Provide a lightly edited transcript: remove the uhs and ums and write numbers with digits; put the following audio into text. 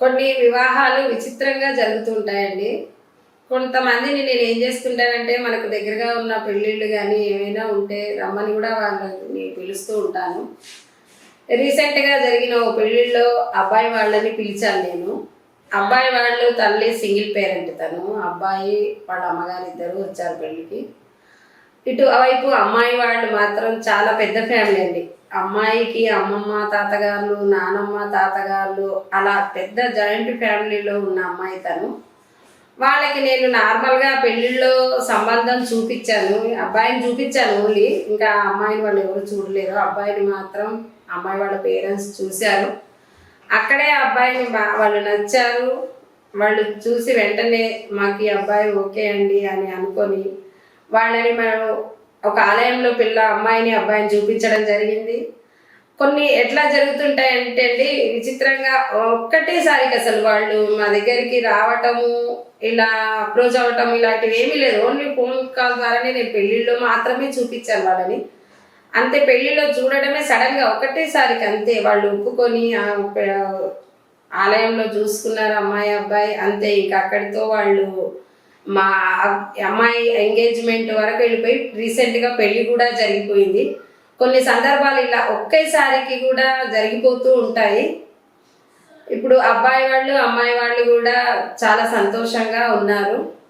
కొన్ని వివాహాలు విచిత్రంగా జరుగుతూ ఉంటాయండి. కొంతమందిని నేనేం చేస్తుంటానంటే, మనకు దగ్గరగా ఉన్న పెళ్ళిళ్ళు గానీ, ఏమైనా ఉంటే రమ్మని గూడా వాళ్ళని పిలుస్తూ ఉంటాను. రీసెంట్‌గా జరిగిన ఓ పెళ్ళిలో అబ్బాయి వాళ్ళని పిలిచాను నేను. అబ్బాయి వాళ్ళు తల్లి సింగిల్ పేరెంట్ తను. అబ్బాయి వాళ్ళ అమ్మగారిద్దరూ వచ్చారు పెళ్ళికి. ఇటు వైపు అమ్మాయి వాళ్ళు మాత్రం చాలా పెద్ద ఫ్యామిలీ అండి. అమ్మాయికి అమ్మమ్మ, తాతగారులు, నానమ్మ, తాతగారులు అలా పెద్ద జాయింట్ ఫ్యామిలీలో ఉన్న అమ్మాయి తను. వాళ్ళకి నేను నార్మల్‌గా పెళ్ళిళ్ళో సంబంధం చూపిచ్చాను. అబ్బాయిని చూపిచ్చాను ఓన్లీ. ఇంకా అమ్మాయిని వాళ్ళు ఎవరు చూడలేదు. అబ్బాయిని మాత్రం అమ్మాయి వాళ్ళ పేరెంట్స్ చూశారు. అక్కడే అబ్బాయిని వాళ్ళు నచ్చారు. వాళ్ళు చూసి వెంటనే మాకు ఈ అబ్బాయి ఓకే అండి అని అనుకోని వాళ్ళని మేము ఒక ఆలయంలో అమ్మాయిని అబ్బాయిని చూపించడం జరిగింది. కొన్ని ఎట్లా జరుగుతుంటాయంటే అండి, విచిత్రంగా ఒక్కటేసారికి అసలు వాళ్ళు మా దగ్గరికి రావటము, ఇలా అప్రోచ్ అవ్వటం ఇలాంటివి ఏమీ లేదు. ఓన్లీ ఫోన్ కాల్ ద్వారానే నేను పెళ్ళిళ్ళు మాత్రమే చూపించాను వాళ్ళని. అంతే, పెళ్ళిలో చూడడమే సడన్గా ఒకటేసారికి అంతే. వాళ్ళు ఒప్పుకొని ఆలయంలో చూసుకున్నారు అమ్మాయి అబ్బాయి, అంతే. ఇంకా అక్కడితో వాళ్ళు మా అమ్మాయి ఎంగేజ్మెంట్ వరకు వెళ్ళిపోయి రీసెంట్గా పెళ్ళి కూడా జరిగిపోయింది. కొన్ని సందర్భాలు ఇలా ఒకేసారికి కూడా జరిగిపోతూ ఉంటాయి. ఇప్పుడు అబ్బాయి వాళ్ళు అమ్మాయి వాళ్ళు కూడా చాలా సంతోషంగా ఉన్నారు.